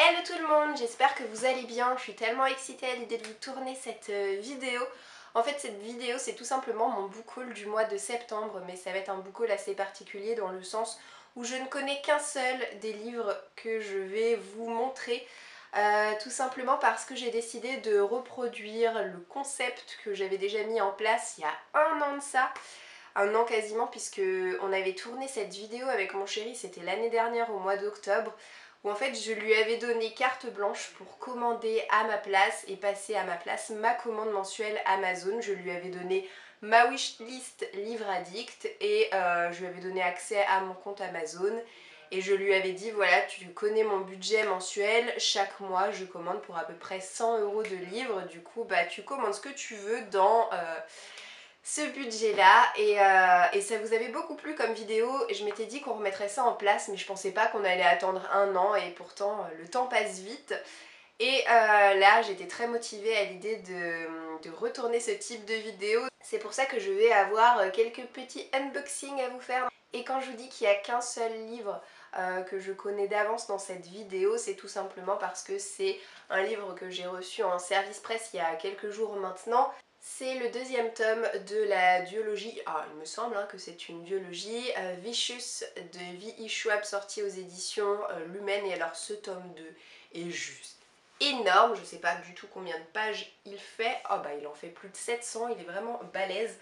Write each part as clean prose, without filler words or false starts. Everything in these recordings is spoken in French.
Hello tout le monde, j'espère que vous allez bien. Je suis tellement excitée à l'idée de vous tourner cette vidéo. En fait cette vidéo c'est tout simplement mon book haul du mois de septembre, mais ça va être un book haul assez particulier dans le sens où je ne connais qu'un seul des livres que je vais vous montrer. Tout simplement parce que j'ai décidé de reproduire le concept que j'avais déjà mis en place il y a un an de ça. Un an quasiment, puisque on avait tourné cette vidéo avec mon chéri, c'était l'année dernière au mois d'octobre, où en fait je lui avais donné carte blanche pour commander à ma place et passer à ma place ma commande mensuelle Amazon. Je lui avais donné ma wishlist livre addict et je lui avais donné accès à mon compte Amazon. Et je lui avais dit voilà, tu connais mon budget mensuel, chaque mois je commande pour à peu près 100 € de livres, du coup bah tu commandes ce que tu veux dans ce budget là et ça vous avait beaucoup plu comme vidéo et je m'étais dit qu'on remettrait ça en place, mais je pensais pas qu'on allait attendre un an et pourtant le temps passe vite. Et là j'étais très motivée à l'idée de retourner ce type de vidéo. C'est pour ça que je vais avoir quelques petits unboxings à vous faire. Et quand je vous dis qu'il n'y a qu'un seul livre que je connais d'avance dans cette vidéo, c'est tout simplement parce que c'est un livre que j'ai reçu en service presse il y a quelques jours maintenant. C'est le deuxième tome de la duologie, il me semble que c'est une duologie, Vicious de V.E. Schwab, sorti aux éditions Lumen. Et alors ce tome 2 est juste énorme, je sais pas du tout combien de pages il fait, il en fait plus de 700, il est vraiment balèze.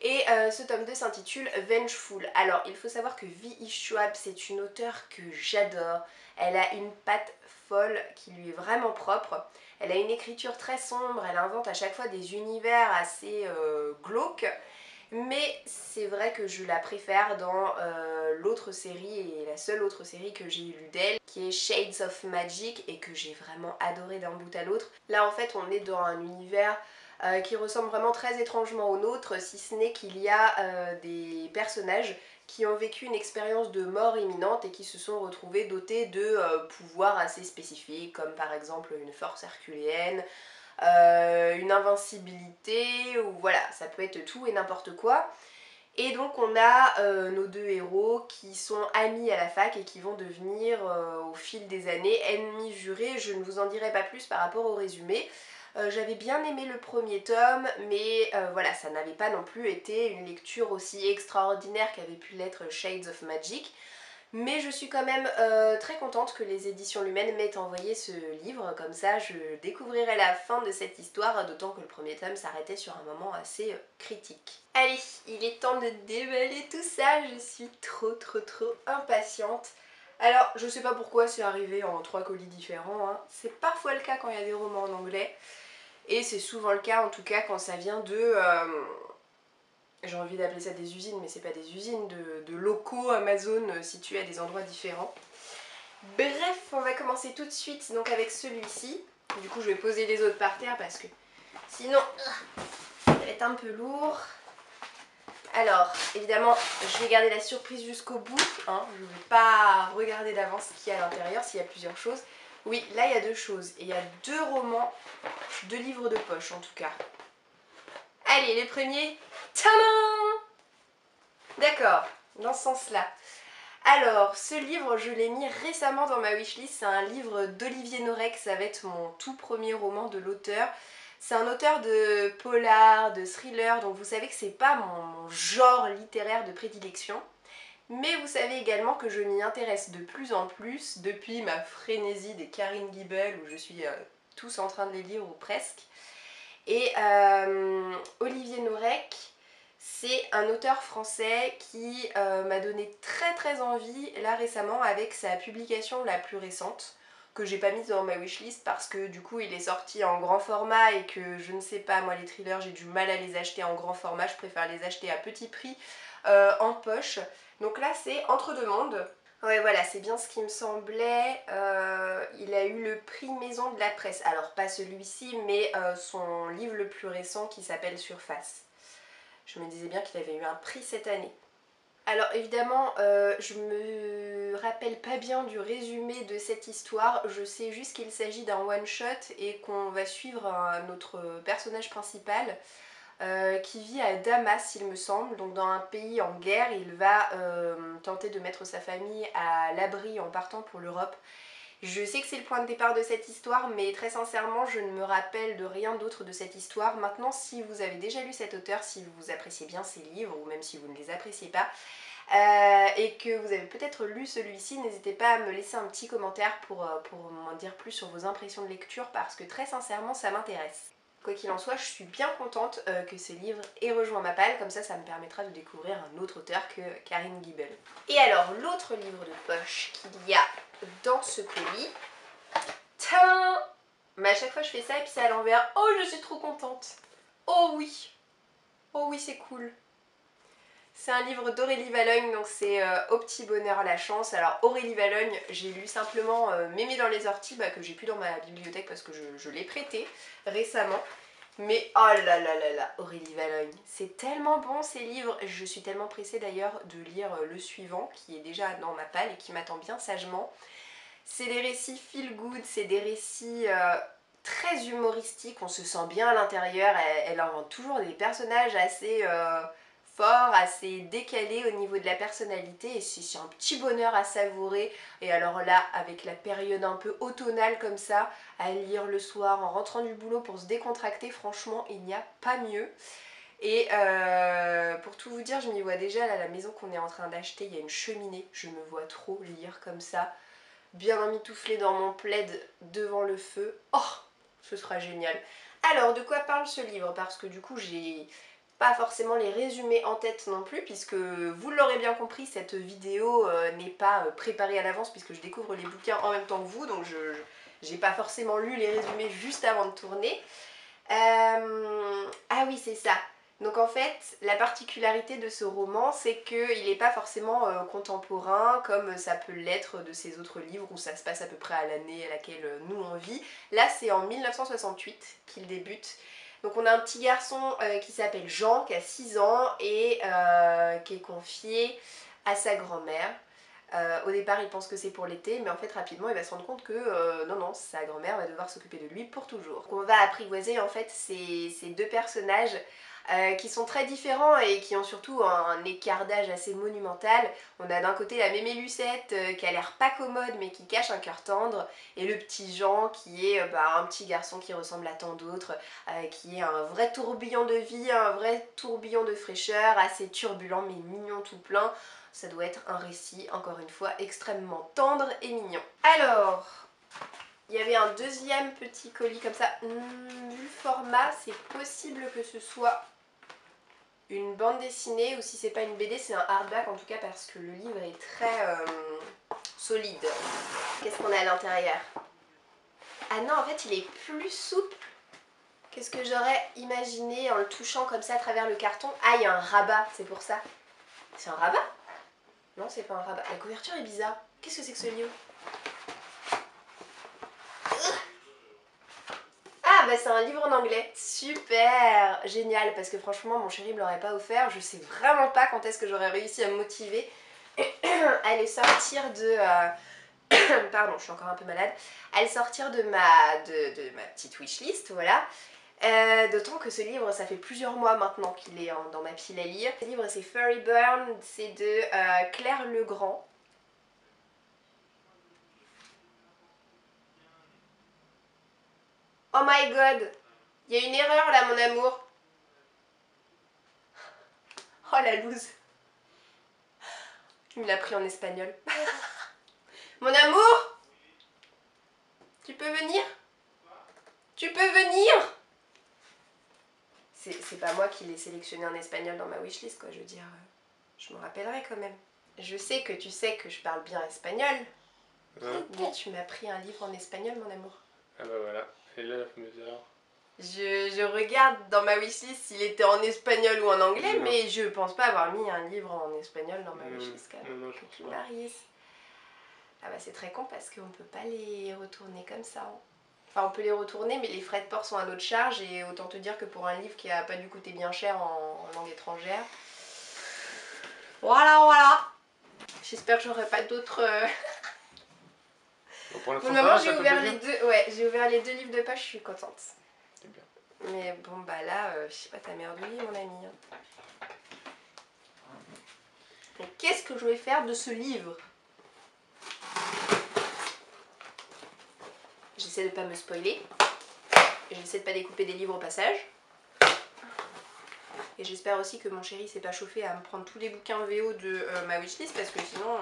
Et ce tome 2 s'intitule Vengeful. Alors il faut savoir que V.E. Schwab c'est une auteure que j'adore, elle a une patte folle qui lui est vraiment propre. Elle a une écriture très sombre, elle invente à chaque fois des univers assez glauques, mais c'est vrai que je la préfère dans l'autre série, et la seule autre série que j'ai lue d'elle, qui est Shades of Magic, et que j'ai vraiment adoré d'un bout à l'autre. Là en fait on est dans un univers qui ressemble vraiment très étrangement au nôtre, si ce n'est qu'il y a des personnages qui ont vécu une expérience de mort imminente et qui se sont retrouvés dotés de pouvoirs assez spécifiques, comme par exemple une force herculéenne, une invincibilité, ou voilà, ça peut être tout et n'importe quoi. Et donc on a nos deux héros qui sont amis à la fac et qui vont devenir au fil des années ennemis jurés. Je ne vous en dirai pas plus par rapport au résumé. J'avais bien aimé le premier tome, mais voilà, ça n'avait pas non plus été une lecture aussi extraordinaire qu'avait pu l'être Shades of Magic. Mais je suis quand même très contente que les éditions Lumen m'aient envoyé ce livre, comme ça je découvrirai la fin de cette histoire, d'autant que le premier tome s'arrêtait sur un moment assez critique. Allez, il est temps de déballer tout ça, je suis trop impatiente. Alors, je sais pas pourquoi c'est arrivé en 3 colis différents, c'est parfois le cas quand il y a des romans en anglais, et c'est souvent le cas en tout cas quand ça vient de... j'ai envie d'appeler ça des usines, mais c'est pas des usines, de locaux Amazon situés à des endroits différents. Bref, on va commencer tout de suite donc avec celui-ci. Du coup, je vais poser les autres par terre parce que sinon, ça va être un peu lourd. Alors, évidemment, je vais garder la surprise jusqu'au bout. Je ne vais pas regarder d'avance ce qu'il y a à l'intérieur, s'il y a plusieurs choses. Oui, là, il y a deux choses. Et il y a 2 romans, 2 livres de poche en tout cas. Allez, les premiers. Tadam! D'accord, dans ce sens-là. Alors, ce livre, je l'ai mis récemment dans ma wishlist. C'est un livre d'Olivier Norek, ça va être mon tout premier roman de l'auteur. C'est un auteur de polar, de thriller, donc vous savez que c'est pas mon genre littéraire de prédilection. Mais vous savez également que je m'y intéresse de plus en plus depuis ma frénésie des Karine Guibel, où je suis tous en train de les lire ou presque. Et Olivier Norek, c'est un auteur français qui m'a donné très envie là récemment avec sa publication la plus récente, que j'ai pas mise dans ma wishlist parce que du coup il est sorti en grand format et que je ne sais pas, moi les thrillers j'ai du mal à les acheter en grand format, je préfère les acheter à petit prix en poche. Donc là c'est Entre deux mondes. Ouais voilà, c'est bien ce qui me semblait. Il a eu le prix Maison de la Presse, alors pas celui-ci mais son livre le plus récent qui s'appelle Surface. Je me disais bien qu'il avait eu un prix cette année. Alors évidemment, je me rappelle pas bien du résumé de cette histoire, je sais juste qu'il s'agit d'un one-shot et qu'on va suivre notre personnage principal qui vit à Damas il me semble, donc dans un pays en guerre. Il va tenter de mettre sa famille à l'abri en partant pour l'Europe. Je sais que c'est le point de départ de cette histoire, mais très sincèrement, je ne me rappelle de rien d'autre de cette histoire. Maintenant, si vous avez déjà lu cet auteur, si vous appréciez bien ses livres, ou même si vous ne les appréciez pas, et que vous avez peut-être lu celui-ci, n'hésitez pas à me laisser un petit commentaire pour m'en dire plus sur vos impressions de lecture, parce que très sincèrement, ça m'intéresse. Quoi qu'il en soit, je suis bien contente que ce livre ait rejoint ma palle, comme ça me permettra de découvrir un autre auteur que Karine Giebel. Et alors, l'autre livre de poche qu'il y a dans ce colis, tadam! Mais à chaque fois je fais ça et puis c'est à l'envers. Oh, je suis trop contente. Oh oui, c'est cool. C'est un livre d'Aurélie Valognes, donc c'est Au petit bonheur la chance. Alors Aurélie Valognes, j'ai lu simplement Mémé dans les orties, que j'ai plus dans ma bibliothèque parce que je l'ai prêté récemment. Mais oh là là là là, Aurélie Valognes, c'est tellement bon ces livres. Je suis tellement pressée d'ailleurs de lire le suivant qui est déjà dans ma palle et qui m'attend bien sagement. C'est des récits feel good, c'est des récits très humoristiques, on se sent bien à l'intérieur. Elle invente toujours des personnages assez forts, assez décalés au niveau de la personnalité, et c'est un petit bonheur à savourer. Et alors là, avec la période un peu automnale comme ça, à lire le soir en rentrant du boulot pour se décontracter, franchement il n'y a pas mieux. Et pour tout vous dire, je m'y vois déjà là, la maison qu'on est en train d'acheter, il y a une cheminée, je me vois trop lire comme ça, bien emmitouflée dans mon plaid devant le feu. Oh, ce sera génial. Alors, de quoi parle ce livre? Parce que du coup, j'ai pas forcément les résumés en tête non plus, puisque vous l'aurez bien compris, cette vidéo n'est pas préparée à l'avance, puisque je découvre les bouquins en même temps que vous, donc j'ai pas forcément lu les résumés juste avant de tourner. Ah oui, c'est ça. Donc en fait, la particularité de ce roman, c'est qu'il n'est pas forcément contemporain comme ça peut l'être de ces autres livres où ça se passe à peu près à l'année à laquelle nous on vit. Là, c'est en 1968 qu'il débute. Donc on a un petit garçon qui s'appelle Jean, qui a 6 ans et qui est confié à sa grand-mère. Au départ il pense que c'est pour l'été, mais en fait rapidement il va se rendre compte que non, sa grand-mère va devoir s'occuper de lui pour toujours. Donc on va apprivoiser en fait ces deux personnages qui sont très différents et qui ont surtout un écart d'âge assez monumental. On a d'un côté la mémé Lucette qui a l'air pas commode mais qui cache un cœur tendre, et le petit Jean qui est un petit garçon qui ressemble à tant d'autres, qui est un vrai tourbillon de vie, un vrai tourbillon de fraîcheur, assez turbulent mais mignon tout plein. Ça doit être un récit, encore une fois, extrêmement tendre et mignon. Alors, il y avait un deuxième petit colis comme ça. Vu le format, c'est possible que ce soit une bande dessinée, ou si c'est pas une BD, c'est un hardback en tout cas, parce que le livre est très solide. Qu'est-ce qu'on a à l'intérieur? Ah non, en fait, il est plus souple que ce que j'aurais imaginé en le touchant comme ça à travers le carton. Ah, il y a un rabat, c'est pour ça. C'est un rabat? Non, c'est pas un rabat. La couverture est bizarre. Qu'est-ce que c'est que ce livre? Ah bah c'est un livre en anglais. Super, génial, parce que franchement mon chéri me l'aurait pas offert. Je sais vraiment pas quand est-ce que j'aurais réussi à me motiver à le sortir de... Pardon, je suis encore un peu malade. À le sortir de ma petite wishlist, voilà. D'autant que ce livre, ça fait plusieurs mois maintenant qu'il est dans ma pile à lire. Ce livre, c'est Fairy Burn, c'est de Claire Legrand. Oh my god, il y a une erreur là, mon amour. Oh la loose. Il me l'a pris en espagnol. Mon amour, tu peux venir? Tu peux venir? C'est pas moi qui l'ai sélectionné en espagnol dans ma wishlist, quoi, je veux dire. Je me rappellerai quand même. Je sais que tu sais que je parle bien espagnol. Mais tu m'as pris un livre en espagnol, mon amour. Ah bah voilà, c'est là la fameuse erreur. Je regarde dans ma wishlist s'il était en espagnol ou en anglais, mais je pense pas avoir mis un livre en espagnol dans ma wishlist quand même. Non, je pense pas. Ah bah c'est très con parce qu'on peut pas les retourner comme ça. Enfin on peut les retourner, mais les frais de port sont à notre charge, et autant te dire que pour un livre qui a pas dû coûter bien cher en langue étrangère. Voilà. J'espère que j'aurai pas d'autres... Pour le moment j'ai ouvert les deux. Ouais, j'ai ouvert les 2 livres de poche, je suis contente. C'est bien. Mais bon bah là, je sais pas ta mère de lit, mon ami. Donc qu'est-ce que je vais faire de ce livre? J'essaie de pas me spoiler. J'essaie de pas découper des livres au passage. Et j'espère aussi que mon chéri s'est pas chauffé à me prendre tous les bouquins VO de ma wishlist parce que sinon...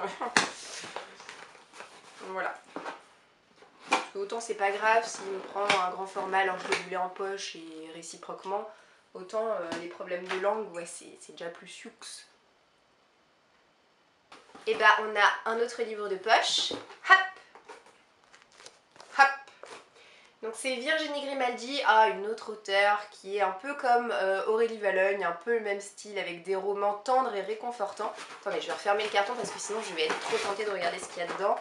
voilà. Parce que autant c'est pas grave s'il me prend un grand format alors je le lis en poche et réciproquement, autant les problèmes de langue, ouais, c'est déjà plus sioux. Et bah on a un autre livre de poche. Hop! Hop! Donc c'est Virginie Grimaldi, une autre auteure qui est un peu comme Aurélie Valognes, un peu le même style avec des romans tendres et réconfortants. Attendez, je vais refermer le carton parce que sinon je vais être trop tentée de regarder ce qu'il y a dedans.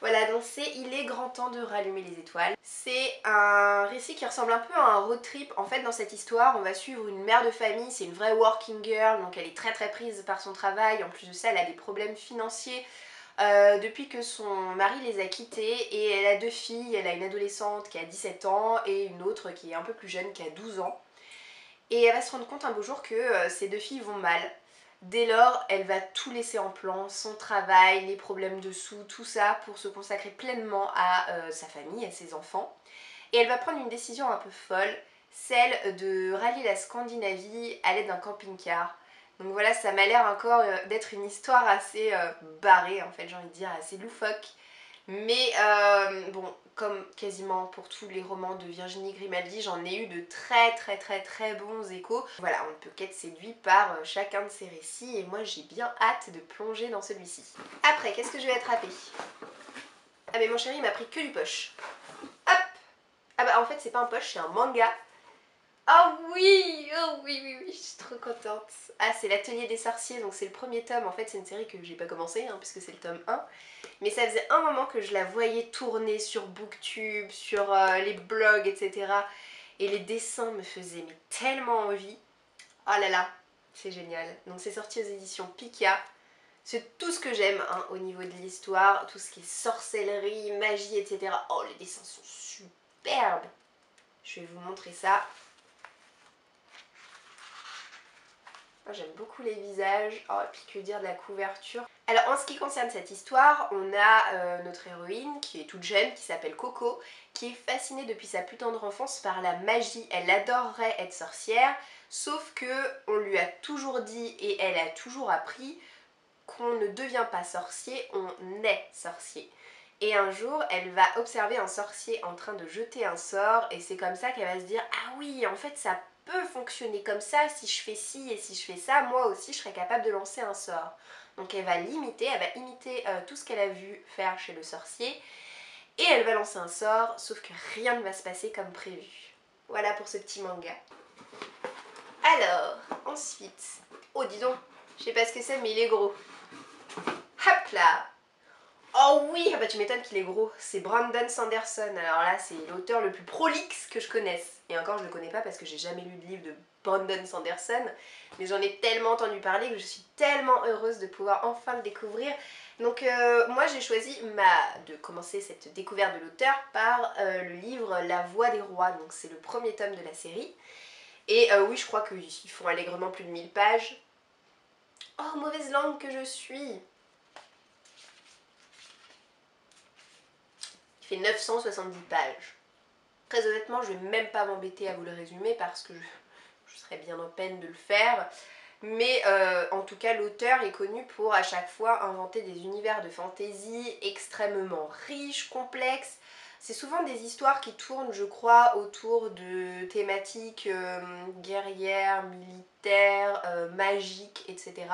Voilà, donc c'est Il est grand temps de rallumer les étoiles. C'est un récit qui ressemble un peu à un road trip. En fait, dans cette histoire, on va suivre une mère de famille, c'est une vraie working girl, donc elle est très prise par son travail. En plus de ça, elle a des problèmes financiers depuis que son mari les a quittés et elle a 2 filles. Elle a une adolescente qui a 17 ans et une autre qui est un peu plus jeune, qui a 12 ans. Et elle va se rendre compte un beau jour que ces 2 filles vont mal. Dès lors, elle va tout laisser en plan, son travail, les problèmes de sous, tout ça, pour se consacrer pleinement à sa famille, à ses enfants. Et elle va prendre une décision un peu folle, celle de rallier la Scandinavie à l'aide d'un camping-car. Donc voilà, ça m'a l'air encore d'être une histoire assez barrée, en fait, j'ai envie de dire, assez loufoque. Mais bon, comme quasiment pour tous les romans de Virginie Grimaldi, j'en ai eu de très bons échos. Voilà, on ne peut qu'être séduit par chacun de ces récits et moi j'ai bien hâte de plonger dans celui-ci. Après, qu'est-ce que je vais attraper? Ah mais mon chéri il m'a pris que du poche. Hop! Ah bah en fait c'est pas un poche, c'est un manga. Oh oui, je suis trop contente. Ah, c'est l'Atelier des sorciers, donc c'est le premier tome. En fait, c'est une série que j'ai pas commencé, puisque c'est le tome 1. Mais ça faisait un moment que je la voyais tourner sur Booktube, sur les blogs, etc. Et les dessins me faisaient mais tellement envie. Oh là là, c'est génial. Donc c'est sorti aux éditions Pika. C'est tout ce que j'aime au niveau de l'histoire, tout ce qui est sorcellerie, magie, etc. Oh, les dessins sont superbes. Je vais vous montrer ça. J'aime beaucoup les visages, et puis que dire de la couverture. Alors en ce qui concerne cette histoire, on a notre héroïne qui est toute jeune, qui s'appelle Coco, qui est fascinée depuis sa plus tendre enfance par la magie. Elle adorerait être sorcière, sauf que on lui a toujours dit et elle a toujours appris qu'on ne devient pas sorcier, on est sorcier. Et un jour, elle va observer un sorcier en train de jeter un sort et c'est comme ça qu'elle va se dire « Ah oui, en fait ça peut fonctionner comme ça, si je fais ci et si je fais ça, moi aussi je serais capable de lancer un sort. » Donc elle va l'imiter, elle va imiter tout ce qu'elle a vu faire chez le sorcier et elle va lancer un sort, sauf que rien ne va se passer comme prévu. Voilà pour ce petit manga. Alors, ensuite... Oh dis donc, je sais pas ce que c'est mais il est gros. Hop là! Oh oui, ah bah tu m'étonnes qu'il est gros, c'est Brandon Sanderson. Alors là c'est l'auteur le plus prolixe que je connaisse. Et encore je le connais pas parce que j'ai jamais lu de livre de Brandon Sanderson. Mais j'en ai tellement entendu parler que je suis tellement heureuse de pouvoir enfin le découvrir. Donc moi j'ai choisi de commencer cette découverte de l'auteur par le livre La Voix des Rois. Donc c'est le premier tome de la série. Et oui je crois qu'ils font allègrement plus de 1000 pages. Oh mauvaise langue que je suis! Fait 970 pages. Très honnêtement, je vais même pas m'embêter à vous le résumer parce que je serais bien en peine de le faire. Mais en tout cas, l'auteur est connu pour à chaque fois inventer des univers de fantasy extrêmement riches, complexes. C'est souvent des histoires qui tournent, je crois, autour de thématiques guerrières, militaires, magiques, etc.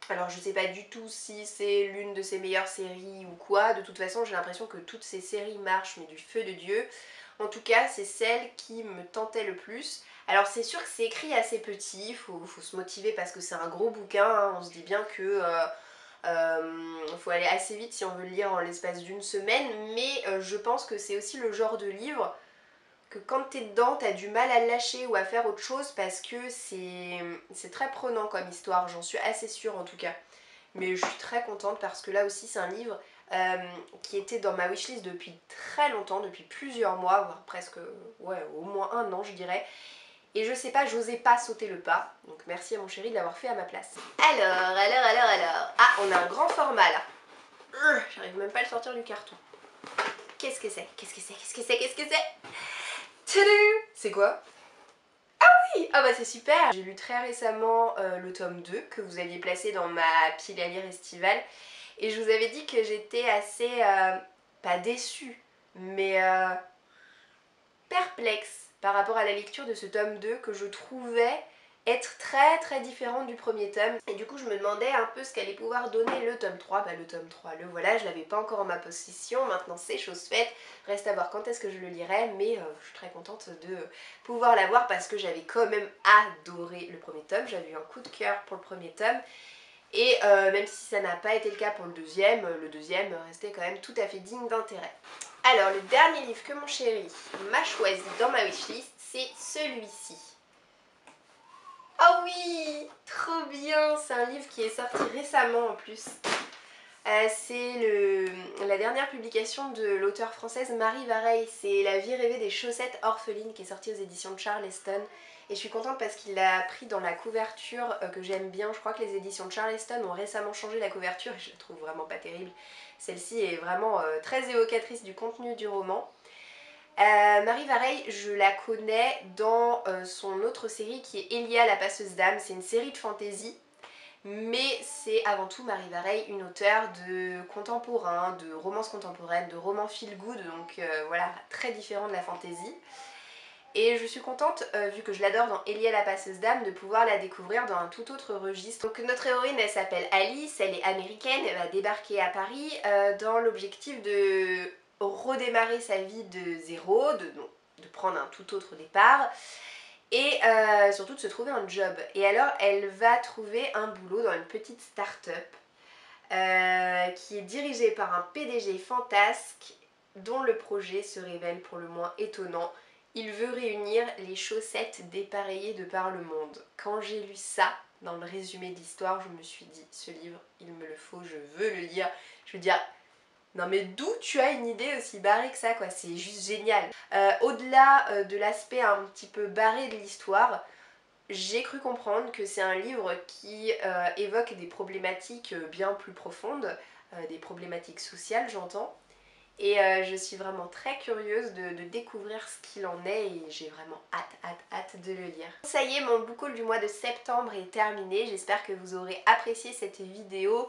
Alors je sais pas du tout si c'est l'une de ses meilleures séries ou quoi, de toute façon j'ai l'impression que toutes ces séries marchent mais du feu de Dieu. En tout cas c'est celle qui me tentait le plus. Alors c'est sûr que c'est écrit assez petit, faut se motiver parce que c'est un gros bouquin, on se dit bien que faut aller assez vite si on veut le lire en l'espace d'une semaine, mais je pense que c'est aussi le genre de livre que quand t'es dedans, t'as du mal à le lâcher ou à faire autre chose parce que c'est très prenant comme histoire, j'en suis assez sûre en tout cas. Mais je suis très contente parce que là aussi c'est un livre qui était dans ma wishlist depuis très longtemps, depuis plusieurs mois, voire presque, ouais, au moins un an je dirais. Et je sais pas, j'osais pas sauter le pas, donc merci à mon chéri de l'avoir fait à ma place. Alors... Ah, on a un grand format là. J'arrive même pas à le sortir du carton. qu'est-ce que c'est? Qu'est-ce que c'est? Qu'est-ce que c'est? Qu'est-ce que c'est? Tadam! C'est quoi? Oui! Ah bah c'est super! J'ai lu très récemment le tome 2 que vous aviez placé dans ma pile à lire estivale et je vous avais dit que j'étais assez, pas déçue, mais perplexe par rapport à la lecture de ce tome 2 que je trouvais être très très différent du premier tome. Et du coup je me demandais un peu ce qu'allait pouvoir donner le tome 3. Bah le tome 3, le voilà, je l'avais pas encore en ma possession, maintenant c'est chose faite. Reste à voir quand est-ce que je le lirai, mais je suis très contente de pouvoir l'avoir parce que j'avais quand même adoré le premier tome. J'avais eu un coup de cœur pour le premier tome. Et même si ça n'a pas été le cas pour le deuxième restait quand même tout à fait digne d'intérêt. Alors le dernier livre que mon chéri m'a choisi dans ma wishlist, c'est celui-ci. Oh oui, trop bien, c'est un livre qui est sorti récemment en plus. C'est la dernière publication de l'auteure française Marie Vareille, c'est La vie rêvée des chaussettes orphelines qui est sortie aux éditions de Charleston. Et je suis contente parce qu'il l'a pris dans la couverture que j'aime bien. Je crois que les éditions de Charleston ont récemment changé la couverture et je la trouve vraiment pas terrible. Celle-ci est vraiment très évocatrice du contenu du roman. Marie Vareille, je la connais dans son autre série qui est Elia la passeuse d'âme. C'est une série de fantasy, mais c'est avant tout Marie Vareille, une auteure de contemporain, de romances contemporaines, de romans feel good, donc voilà, très différent de la fantasy. Et je suis contente, vu que je l'adore dans Elia la passeuse d'âme, de pouvoir la découvrir dans un tout autre registre. Donc notre héroïne, elle s'appelle Alice, elle est américaine, elle va débarquer à Paris dans l'objectif de redémarrer sa vie de zéro, de prendre un tout autre départ et surtout de se trouver un job. Et alors elle va trouver un boulot dans une petite start-up qui est dirigée par un PDG fantasque dont le projet se révèle pour le moins étonnant. Il veut réunir les chaussettes dépareillées de par le monde. Quand j'ai lu ça dans le résumé de l'histoire, je me suis dit, ce livre, il me le faut, je veux le lire. Je veux dire, non mais d'où tu as une idée aussi barrée que ça quoi, c'est juste génial. Au-delà de l'aspect un petit peu barré de l'histoire, j'ai cru comprendre que c'est un livre qui évoque des problématiques bien plus profondes, des problématiques sociales j'entends. Et je suis vraiment très curieuse de découvrir ce qu'il en est et j'ai vraiment hâte de le lire. Ça y est, mon book haul du mois de septembre est terminé, j'espère que vous aurez apprécié cette vidéo.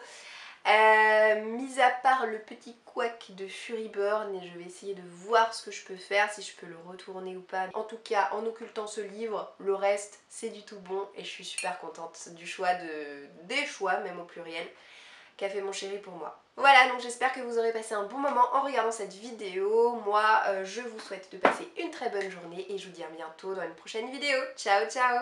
Mis à part le petit couac de Furyburn, et je vais essayer de voir ce que je peux faire, si je peux le retourner ou pas. En tout cas, en occultant ce livre, le reste c'est du tout bon et je suis super contente du choix des choix, même au pluriel, qu'a fait mon chéri pour moi. Voilà, donc j'espère que vous aurez passé un bon moment en regardant cette vidéo. Moi, je vous souhaite de passer une très bonne journée et je vous dis à bientôt dans une prochaine vidéo. Ciao ciao!